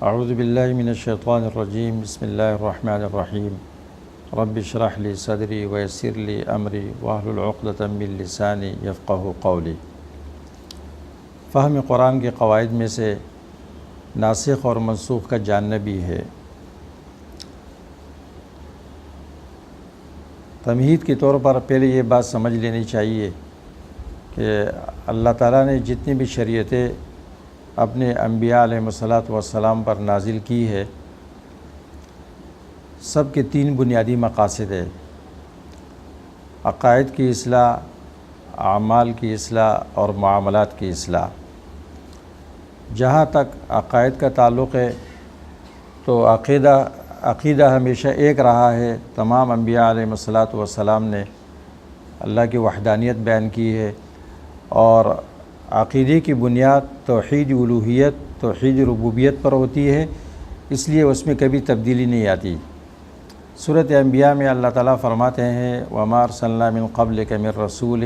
اعوذ باللہ من الشیطان الرجیم بسم اللہ الرحمن الرحیم رب اشرح لی صدری ویسر لی امری واحلل عقدۃ من لسانی یفقہوا قولی۔ فہم قرآن کے قواعد میں سے ناسخ اور منسوخ کا جاننا بھی ہے۔ تمہید کے طور پر پہلے یہ بات سمجھ لینی چاہیے کہ اللہ تعالیٰ نے جتنی بھی شریعتیں اپنے انبیاء علیہ السلام پر نازل کی ہے، سب کے تین بنیادی مقاصد ہیں: عقائد کی اصلاح، اعمال کی اصلاح اور معاملات کی اصلاح۔ جہاں تک عقائد کا تعلق ہے تو عقیدہ ہمیشہ ایک رہا ہے۔ تمام انبیاء علیہ السلام نے اللہ کی وحدانیت بیان کی ہے، اور عقیدے کی بنیاد توحید الوہیت، توحید ربوبیت پر ہوتی ہے، اس لیے اس میں کبھی تبدیلی نہیں آتی۔ سورۃ انبیاء میں اللہ تعالیٰ فرماتے ہیں وَمَا أَرْسَلْنَا مِن قَبْلِكَ مِن رَّسُولٍ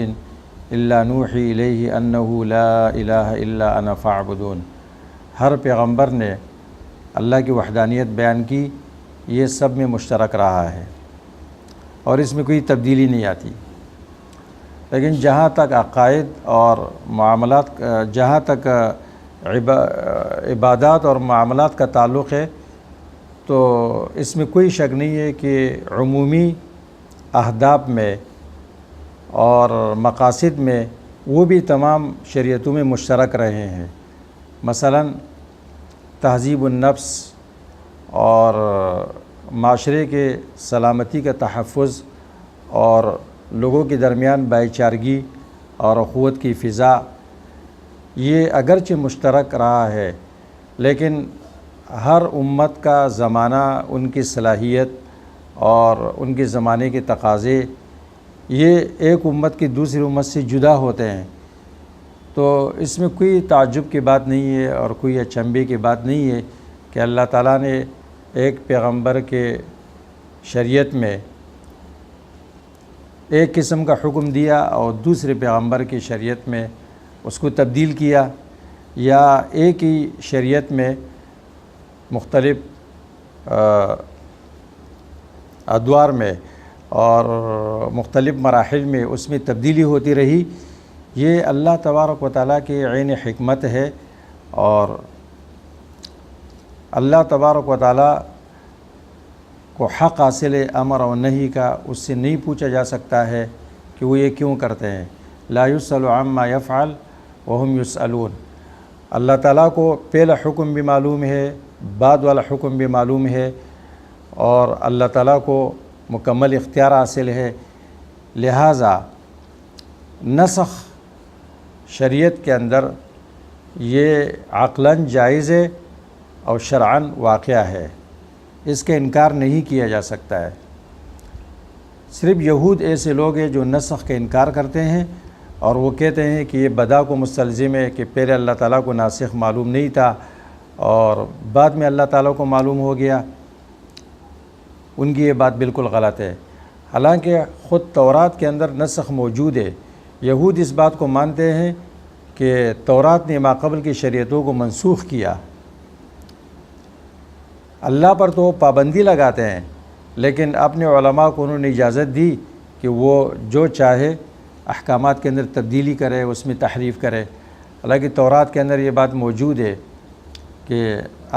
إِلَّا نُوحِي إِلَيْهِ أَنَّهُ لَا إِلَٰهَ إِلَّا أَنَا فَاعْبُدُونِ۔ ہر پیغمبر نے اللہ کی وحدانیت بیان کی، یہ سب میں مشترک رہا ہے اور اس میں کوئی تبدیلی نہیں آتی۔ لیکن جہاں تک عقائد اور معاملات، جہاں تک عبادات اور معاملات کا تعلق ہے تو اس میں کوئی شک نہیں ہے کہ عمومی اہداف میں اور مقاصد میں وہ بھی تمام شریعتوں میں مشترک رہے ہیں۔ مثلا تہذیب النفس اور معاشرے کے سلامتی کا تحفظ اور لوگوں کے درمیان بھائی چارگی اور اخوت کی فضا، یہ اگرچہ مشترک رہا ہے، لیکن ہر امت کا زمانہ، ان کی صلاحیت اور ان کے زمانے کے تقاضے، یہ ایک امت کی دوسری امت سے جدا ہوتے ہیں۔ تو اس میں کوئی تعجب کی بات نہیں ہے اور کوئی اچنبھے کی بات نہیں ہے کہ اللہ تعالیٰ نے ایک پیغمبر کے شریعت میں ایک قسم کا حکم دیا اور دوسرے پیغمبر کی شریعت میں اس کو تبدیل کیا، یا ایک ہی شریعت میں مختلف ادوار میں اور مختلف مراحل میں اس میں تبدیلی ہوتی رہی۔ یہ اللہ تبارک و تعالیٰ کی عین حکمت ہے، اور اللہ تبارک و تعالیٰ کو حق حاصل ہے امر و نہی کا، اس سے نہیں پوچھا جا سکتا ہے کہ وہ یہ کیوں کرتے ہیں۔ لا یسأل عما یفعل وهم یسألون۔ اللہ تعالیٰ کو پہلا حکم بھی معلوم ہے، بعد والا حکم بھی معلوم ہے، اور اللہ تعالیٰ کو مکمل اختیار حاصل ہے۔ لہٰذا نسخ شریعت کے اندر یہ عقلاً جائز ہے اور شرعاً واقعہ ہے، اس کا انکار نہیں کیا جا سکتا ہے۔ صرف یہود ایسے لوگ ہیں جو نسخ کا انکار کرتے ہیں، اور وہ کہتے ہیں کہ یہ بدا کو مستلزم ہے کہ پہلے اللہ تعالیٰ کو ناسخ معلوم نہیں تھا اور بعد میں اللہ تعالیٰ کو معلوم ہو گیا۔ ان کی یہ بات بالکل غلط ہے، حالانکہ خود تورات کے اندر نسخ موجود ہے۔ یہود اس بات کو مانتے ہیں کہ تورات نے ماقبل کی شریعتوں کو منسوخ کیا۔ اللہ پر تو پابندی لگاتے ہیں، لیکن اپنے علماء کو انہوں نے اجازت دی کہ وہ جو چاہے احکامات کے اندر تبدیلی کرے، اس میں تحریف کرے۔ حالانکہ تورات کے اندر یہ بات موجود ہے کہ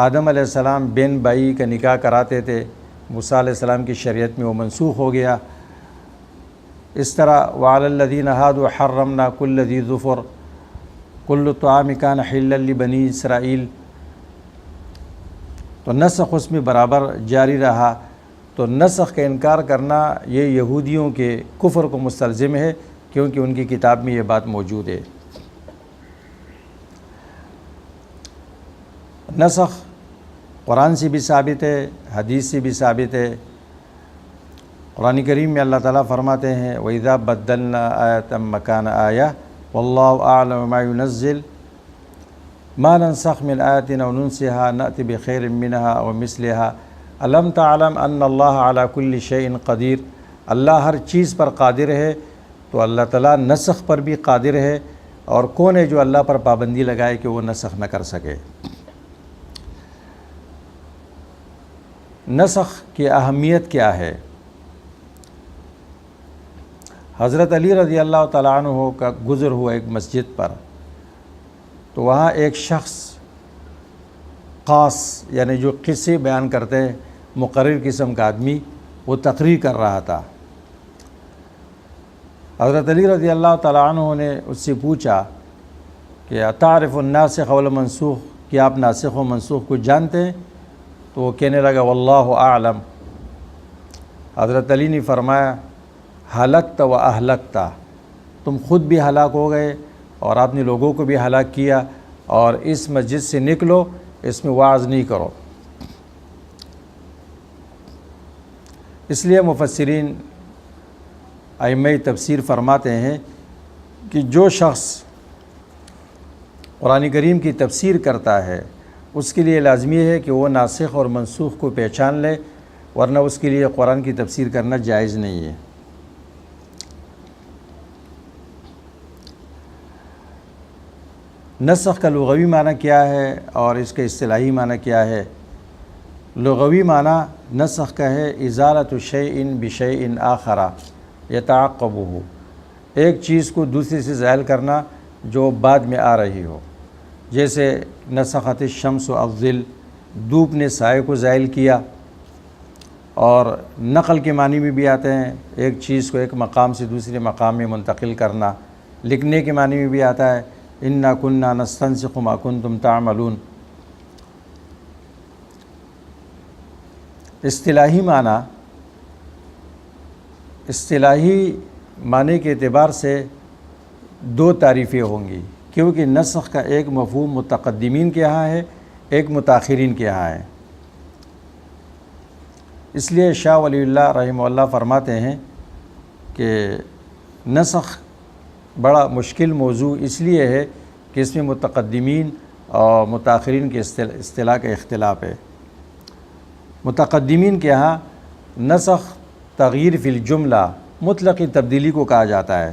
آدم علیہ السلام بین بھائی کا نکاح کراتے تھے، موسیٰ علیہ السلام کی شریعت میں وہ منسوخ ہو گیا۔ اس طرح وعلی الذین ہادوا حرمنا کل ذی ظفر کل طعام کان حلا لبنی اسرائیل۔ تو نسخ اس میں برابر جاری رہا۔ تو نسخ کا انکار کرنا یہ یہودیوں کے کفر کو مستلزم ہے، کیونکہ ان کی کتاب میں یہ بات موجود ہے۔ نسخ قرآن سے بھی ثابت ہے، حدیث سے بھی ثابت ہے۔ قرآن کریم میں اللہ تعالیٰ فرماتے ہیں وَإِذَا بَدَّلْنَا آیَةً مَّكَانَ آیَةٍ وَاللَّهُ أَعْلَمُ مَا يُنَزِّلُ مَا نَنسَخْ مِنْ آیَةٍ أَوْ نُنسِهَا نَأْتِ بِخَيْرٍ مِّنْهَا أَوْ مِثْلِهَا أَلَمْ تَعْلَمْ أَنَّ اللَّهَ عَلَى كُلِّ شَيْءٍ قَدِيرٌ۔ اللہ ہر چیز پر قادر ہے، تو اللہ تعالیٰ نسخ پر بھی قادر ہے، اور کون ہے جو اللہ پر پابندی لگائے کہ وہ نسخ نہ کر سکے۔ نسخ کی اہمیت کیا ہے؟ حضرت علی رضی اللہ تعالیٰ عنہ کا گزر ہوا ایک مسجد پر، تو وہاں ایک شخص خاص یعنی جو قصے بیان کرتے ہیں مقرر قسم کا آدمی وہ تقریر کر رہا تھا۔ حضرت علی رضی اللہ تعالیٰ عنہ نے اس سے پوچھا کہ تعرف الناسخ والمنسوخ، کیا آپ ناسخ و منسوخ کو جانتے ہیں؟ تو وہ کہنے لگا واللہ اعلم۔ حضرت علی نے فرمایا ہلکت و اہلکت، تم خود بھی ہلاک ہو گئے اور آپ نے لوگوں کو بھی ہلاک کیا، اور اس مسجد سے نکلو، اس میں وعظ نہیں کرو۔ اس لیے مفسرین ائمہ تفسیر فرماتے ہیں کہ جو شخص قرآن کریم کی تفسیر کرتا ہے اس کے لیے لازمی ہے کہ وہ ناسخ اور منسوخ کو پہچان لے، ورنہ اس کے لیے قرآن کی تفسیر کرنا جائز نہیں ہے۔ نسخ کا لغوی معنی کیا ہے اور اس کا اصطلاحی معنی کیا ہے؟ لغوی معنی نسخ کا ہے ازالۃ شیء بشیء آخر یتعقبہ، ایک چیز کو دوسرے سے زائل کرنا جو بعد میں آ رہی ہو، جیسے نسخت الشمس الظل، دھوپ نے سائے کو زائل کیا۔ اور نقل کے معنی میں بھی آتے ہیں، ایک چیز کو ایک مقام سے دوسرے مقام میں منتقل کرنا۔ لکھنے کے معنی میں بھی آتا ہے انا کننا نستنسخ ما کنتم تعملون۔ اصطلاحی معنی کے اعتبار سے دو تعریفیں ہوں گی، کیونکہ نسخ کا ایک مفہوم متقدمین کے ہاں ہے، ایک متاخرین کے ہاں ہے۔ اس لیے شاہ ولی اللہ رحمہ اللہ فرماتے ہیں کہ نسخ بڑا مشکل موضوع اس لیے ہے کہ اس میں متقدمین اور متاخرین کے اصطلاح کا اختلاف ہے۔ متقدمین کے ہاں نسخ تغییر فی الجملہ، مطلقی تبدیلی کو کہا جاتا ہے،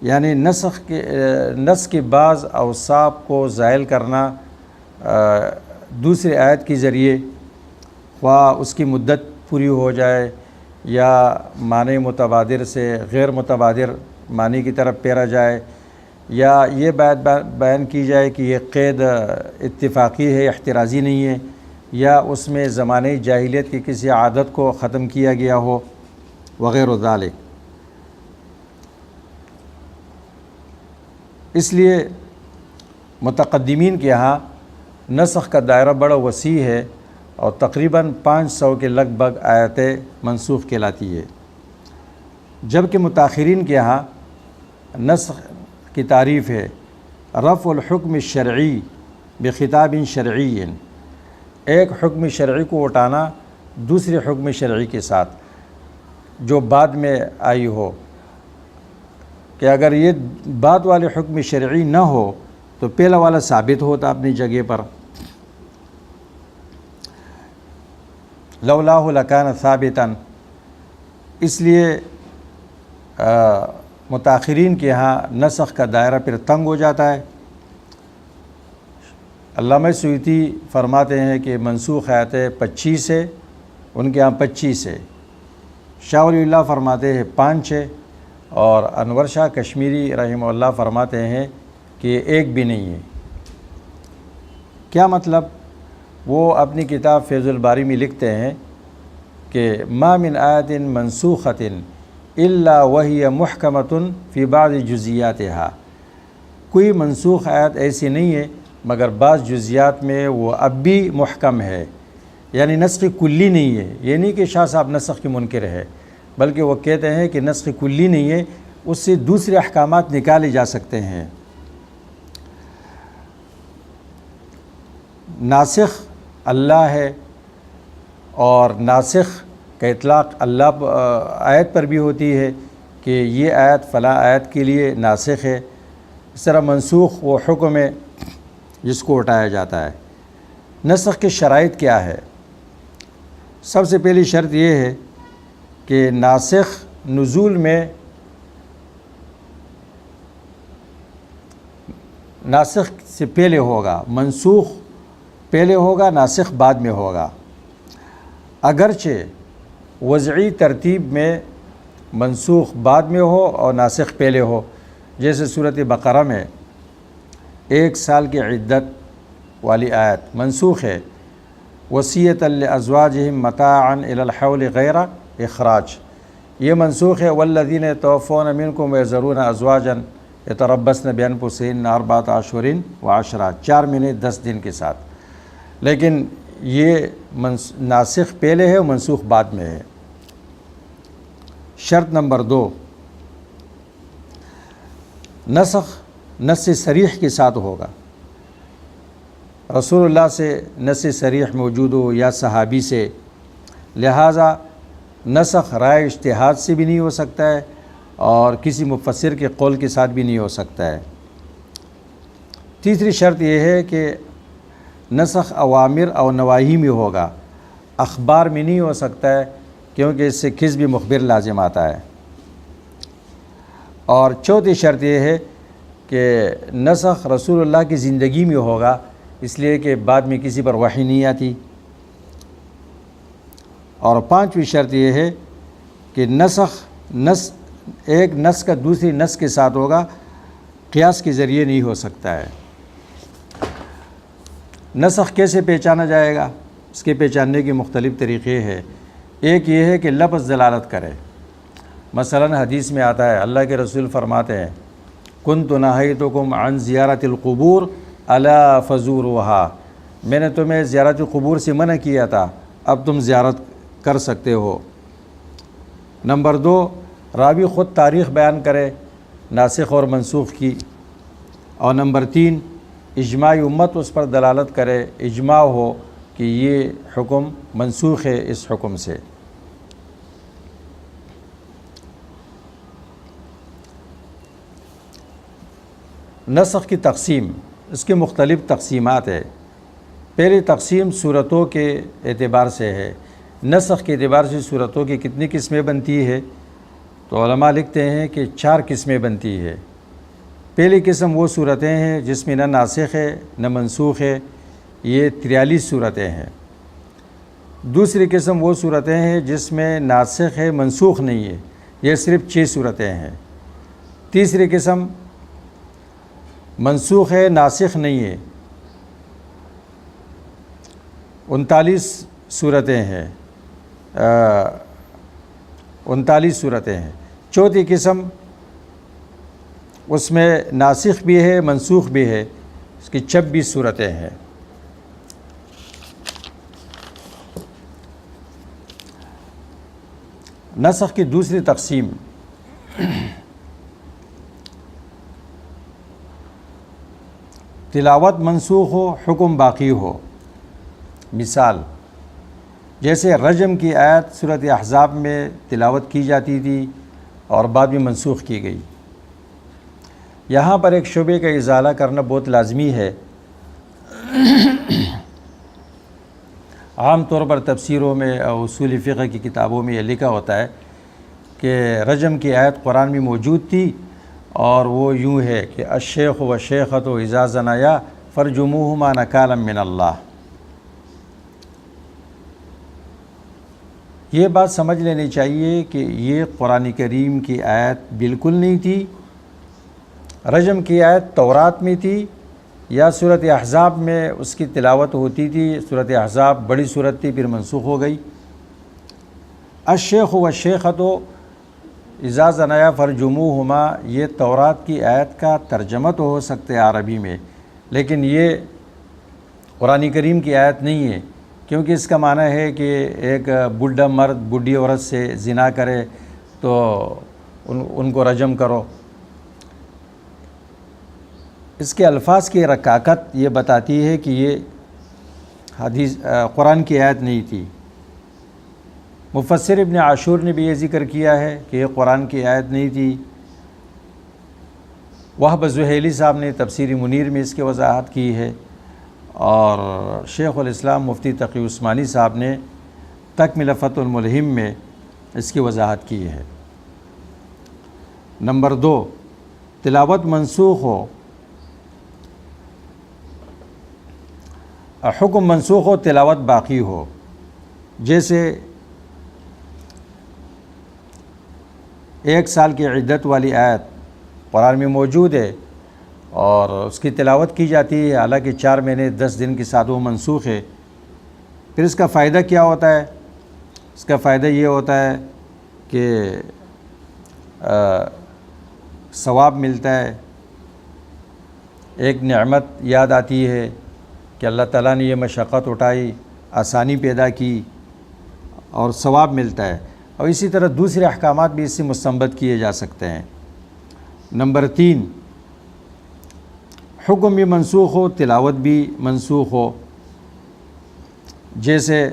یعنی نسخ کے بعض اوصاف کو زائل کرنا دوسرے آیت کے ذریعے، خواہ اس کی مدت پوری ہو جائے یا معنی متبادر سے غیر متبادر معنی کی طرف پھیرا جائے، یا یہ بات بیان کی جائے کہ یہ قید اتفاقی ہے، احترازی نہیں ہے، یا اس میں زمانۂ جاہلیت کی کسی عادت کو ختم کیا گیا ہو وغیرہ ذالک۔ اس لیے متقدمین کے ہاں نسخ کا دائرہ بڑا وسیع ہے اور تقریباً 500 کے لگ بھگ آیتیں منسوخ کہلاتی ہے، جبکہ متاخرین کے ہاں نسخ کی تعریف ہے رفع الحکم الشرعی بخطاب شرعی، ایک حکم شرعی کو اٹھانا دوسرے حکم شرعی کے ساتھ جو بعد میں آئی ہو، کہ اگر یہ بعد والے حکم شرعی نہ ہو تو پہلا والا ثابت ہوتا اپنی جگہ پر، لولاہ لکان ثابتا۔ اس لیے متاخرین کے ہاں نسخ کا دائرہ پھر تنگ ہو جاتا ہے۔ علامہ سیوطی فرماتے ہیں کہ منسوخ آیتیں 25 ہے، ان کے ہاں 25 ہے۔ شاہ ولی اللہ فرماتے ہیں 5 ہے، اور انور شاہ کشمیری رحمہ اللہ فرماتے ہیں کہ ایک بھی نہیں ہے۔ کیا مطلب؟ وہ اپنی کتاب فیض الباری میں لکھتے ہیں کہ ما من آیت منسوخۃ الا وہی محکمۃ فی بعض جزیاتها، کوئی منسوخ آیت ایسی نہیں ہے مگر بعض جزیات میں وہ اب بھی محکم ہے، یعنی نسخ کلی نہیں ہے۔ یہ نہیں کہ شاہ صاحب نسخ کے منکر ہے، بلکہ وہ کہتے ہیں کہ نسخ کلی نہیں ہے، اس سے دوسرے احکامات نکالے جا سکتے ہیں۔ ناسخ اللہ ہے، اور ناسخ کا اطلاق اللہ آیت پر بھی ہوتی ہے کہ یہ آیت فلاں آیت کے لیے ناسخ ہے۔ اس طرح منسوخ وہ حکم ہے جس کو اٹھایا جاتا ہے۔ نسخ کی شرائط کیا ہے؟ سب سے پہلی شرط یہ ہے کہ ناسخ نزول میں ناسخ سے پہلے ہوگا، منسوخ پہلے ہوگا، ناسخ بعد میں ہوگا۔ اگرچہ وضعی ترتیب میں منسوخ بعد میں ہو اور ناسخ پہلے ہو، جیسے صورت بقرہ میں 1 سال کی عدت والی آیت منسوخ ہے، وصیۃ لازواجہم متاعا الی الحول غیر اخراج، یہ منسوخ ہے، والذین یتوفون منکم ویذرون ازواجا یتربصن بانفسہن 4 اشہر و10، 4 مہینے 10 دن کے ساتھ، لیکن یہ ناسخ پہلے ہے اور منسوخ بعد میں ہے۔ شرط نمبر 2، نسخ نص صریح کے ساتھ ہوگا، رسول اللہ سے نص صریح موجود ہو یا صحابی سے، لہٰذا نسخ رائے اجتہاد سے بھی نہیں ہو سکتا ہے اور کسی مفسر کے قول کے ساتھ بھی نہیں ہو سکتا ہے۔ تیسری شرط یہ ہے کہ نسخ اوامر اور نواہی میں ہوگا، اخبار میں نہیں ہو سکتا ہے، کیونکہ اس سے کذب مخبر لازم آتا ہے۔ اور چوتھی شرط یہ ہے کہ نسخ رسول اللہ کی زندگی میں ہوگا، اس لیے کہ بعد میں کسی پر وحی نہیں آتی۔ اور پانچویں شرط یہ ہے کہ نسخ ایک نس کا دوسری نس کے ساتھ ہوگا، قیاس کے ذریعے نہیں ہو سکتا ہے۔ نسخ کیسے پہچانا جائے گا؟ اس کے پہچاننے کے مختلف طریقے ہیں۔ ایک یہ ہے کہ لفظ دلالت کرے، مثلا حدیث میں آتا ہے، اللہ کے رسول فرماتے ہیں، کنت نہیتکم عن زیارت القبور الا فزوروها، میں نے تمہیں زیارت قبور سے منع کیا تھا، اب تم زیارت کر سکتے ہو۔ نمبر 2، راوی خود تاریخ بیان کرے ناسخ اور منسوخ کی۔ اور نمبر 3، اجماعی امت اس پر دلالت کرے، اجماع ہو کہ یہ حکم منسوخ ہے اس حکم سے۔ نسخ کی تقسیم، اس کے مختلف تقسیمات ہے۔ پہلی تقسیم صورتوں کے اعتبار سے ہے۔ نسخ کے اعتبار سے صورتوں کی کتنی قسمیں بنتی ہے؟ تو علماء لکھتے ہیں کہ 4 قسمیں بنتی ہے۔ پہلی قسم وہ صورتیں ہیں جس میں نہ ناسخ ہے نہ منسوخ ہے، یہ 43 صورتیں ہیں۔ دوسری قسم وہ صورتیں ہیں جس میں ناسخ ہے منسوخ نہیں ہے، یہ صرف 6 صورتیں ہیں۔ تیسری قسم منسوخ ہے ناسخ نہیں ہے، 39 صورتیں ہیں 39 صورتیں ہیں۔ چوتھی قسم اس میں ناسخ بھی ہے منسوخ بھی ہے، اس کی 26 صورتیں ہیں۔ نسخ کی دوسری تقسیم، تلاوت منسوخ ہو حکم باقی ہو۔ مثال جیسے رجم کی آیت سورۃ احزاب میں تلاوت کی جاتی تھی اور بعد میں منسوخ کی گئی۔ یہاں پر ایک شبے کا ازالہ کرنا بہت لازمی ہے۔ عام طور پر تفسیروں میں اصول فقہ کی کتابوں میں یہ لکھا ہوتا ہے کہ رجم کی آیت قرآن میں موجود تھی اور وہ یوں ہے کہ الشیخ والشیخۃ اذا زنیا فرجموہما نکالا من اللہ۔ یہ بات سمجھ لینی چاہیے کہ یہ قرآن کریم کی آیت بالکل نہیں تھی۔ رجم کی آیت تورات میں تھی یا سورۃ احزاب میں اس کی تلاوت ہوتی تھی۔ سورۃ احزاب بڑی صورت تھی، پھر منسوخ ہو گئی۔ الشیخ والشیخۃ اذا زنیا فرجموہما، یہ تورات کی آیت کا ترجمہ تو ہو سکتا ہے عربی میں، لیکن یہ قرآن کریم کی آیت نہیں ہے، کیونکہ اس کا معنی ہے کہ ایک بوڑھا مرد بوڑھی عورت سے زنا کرے تو ان کو رجم کرو۔ اس کے الفاظ کی رکاکت یہ بتاتی ہے کہ یہ حدیث قرآن کی آیت نہیں تھی۔ مفسر ابن عاشور نے بھی یہ ذکر کیا ہے کہ یہ قرآن کی آیت نہیں تھی۔ وہب زحیلی صاحب نے تفسیر منیر میں اس کی وضاحت کی ہے، اور شیخ الاسلام مفتی تقی عثمانی صاحب نے تکملہ فتح الملہم میں اس کی وضاحت کی ہے۔ نمبر 2، تلاوت منسوخ ہو، حکم منسوخ ہو تلاوت باقی ہو۔ جیسے 1 سال کی عدت والی آیت قرآن میں موجود ہے اور اس کی تلاوت کی جاتی ہے، حالانکہ 4 مہینے 10 دن کے ساتھ وہ منسوخ ہے، پھر اس کا فائدہ کیا ہوتا ہے؟ اس کا فائدہ یہ ہوتا ہے کہ ثواب ملتا ہے، ایک نعمت یاد آتی ہے کہ اللہ تعالیٰ نے یہ مشقت اٹھائی، آسانی پیدا کی اور ثواب ملتا ہے، اور اسی طرح دوسرے احکامات بھی اس سے مستنبط کیے جا سکتے ہیں۔ نمبر 3، حکم بھی منسوخ ہو، تلاوت بھی منسوخ ہو، جیسے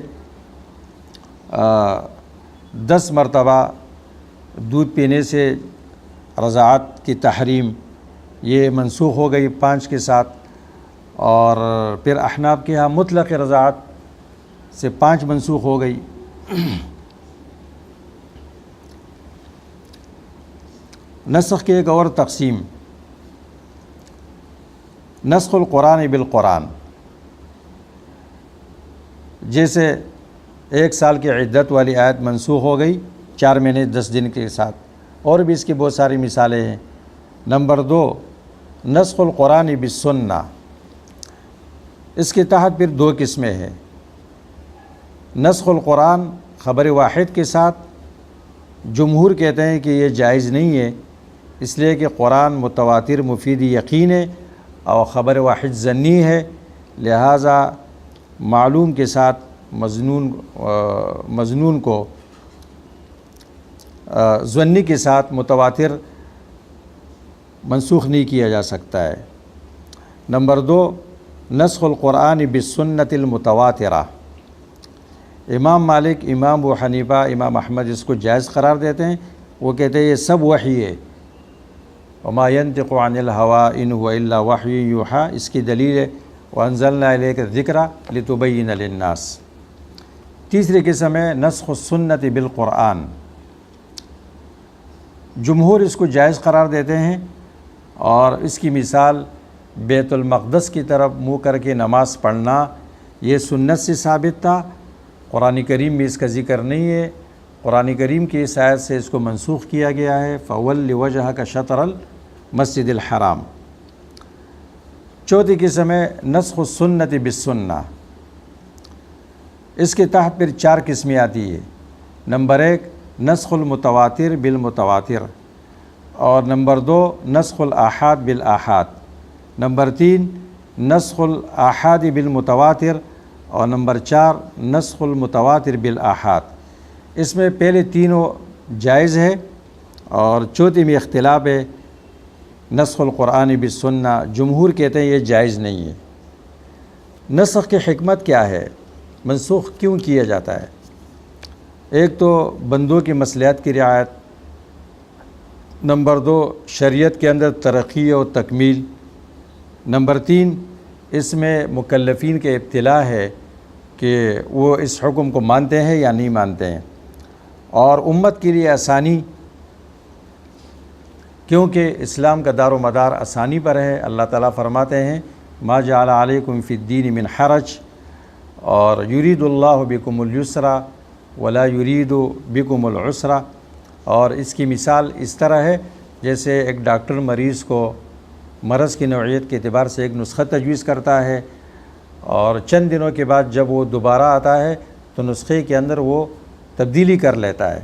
10 مرتبہ دودھ پینے سے رضاعت کی تحریم یہ منسوخ ہو گئی 5 کے ساتھ، اور پھر احناف کے ہاں مطلق رضاعت سے 5 منسوخ ہو گئی۔ نسخ کی ایک اور تقسیم، نسخ القرآن بالقرآن، جیسے 1 سال کی عدت والی آیت منسوخ ہو گئی 4 مہینے 10 دن کے ساتھ، اور بھی اس کی بہت ساری مثالیں ہیں۔ نمبر 2، نسخ القرآن بالسنہ، اس کے تحت پھر 2 قسمیں ہیں۔ نسخ القرآن خبر واحد کے ساتھ، جمہور کہتے ہیں کہ یہ جائز نہیں ہے، اس لیے کہ قرآن متواتر مفید یقین ہے اور خبر واحد ظنی ہے، لہٰذا معلوم کے ساتھ مظنون کو ظنی کے ساتھ متواتر منسوخ نہیں کیا جا سکتا ہے۔ نمبر 2، نسخ القرآن بالسنت المتواترہ، امام مالک، امام ابو حنیفہ، امام احمد اس کو جائز قرار دیتے ہیں، وہ کہتے ہیں یہ سب وحی ہے، وما ينطق عن الهوى ان هو الا وحی یوحی، اس کی دلیل ہے وانزلنا الیک الذکر لتبین للناس۔ تیسری قسم ہے نسخ السنت بالقرآن، جمہور اس کو جائز قرار دیتے ہیں، اور اس کی مثال بیت المقدس کی طرف منہ کر کے نماز پڑھنا، یہ سنت سے ثابت تھا، قرآن کریم میں اس کا ذکر نہیں ہے، قرآن کریم کی اس آیت سے اس کو منسوخ کیا گیا ہے، فَوَلِّ وَجْهَكَ شَطْرَ الْمَسْجِدِ الْحَرَامِ۔ چوتھی قسم ہے نسخ السنت بالسنہ، اس کے تحت پھر 4 قسمیں آتی ہے۔ نمبر 1، نسخ المتواتر بالمتواتر، اور نمبر 2، نسخ الآحاد بالآحاد، نمبر 3، نسخ الآحاد بالمتواتر، اور نمبر 4، نسخ المتواتر بالآحاد۔ اس میں پہلے تینوں جائز ہے، اور چوتھی میں اختلاف ہے، نسخ القرآن بالسنہ، جمہور کہتے ہیں یہ جائز نہیں ہے۔ نسخ کی حکمت کیا ہے؟ منسوخ کیوں کیا جاتا ہے؟ ایک تو بندوں کی مصلحت کی رعایت، نمبر 2 شریعت کے اندر ترقی اور تکمیل، نمبر 3 اس میں مکلفین کے ابتلاء ہے کہ وہ اس حکم کو مانتے ہیں یا نہیں مانتے ہیں، اور امت کے لیے آسانی، کیونکہ اسلام کا دار و مدار آسانی پر ہے۔ اللہ تعالیٰ فرماتے ہیں ما جعل علیکم فی الدین من حرج، اور یرید اللہ بکم الیسر ولا یرید بکم العسر، اور اس کی مثال اس طرح ہے جیسے ایک ڈاکٹر مریض کو مرض کی نوعیت کے اعتبار سے ایک نسخہ تجویز کرتا ہے، اور چند دنوں کے بعد جب وہ دوبارہ آتا ہے تو نسخے کے اندر وہ تبدیلی کر لیتا ہے۔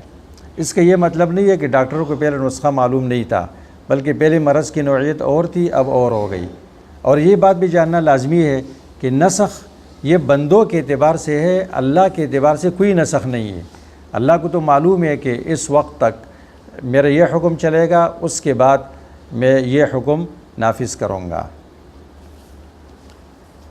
اس کا یہ مطلب نہیں ہے کہ ڈاکٹر کو پہلے نسخہ معلوم نہیں تھا، بلکہ پہلے مرض کی نوعیت اور تھی، اب اور ہو گئی۔ اور یہ بات بھی جاننا لازمی ہے کہ نسخ یہ بندوں کے اعتبار سے ہے، اللہ کے اعتبار سے کوئی نسخ نہیں ہے۔ اللہ کو تو معلوم ہے کہ اس وقت تک میرا یہ حکم چلے گا، اس کے بعد میں یہ حکم نافذ کروں گا۔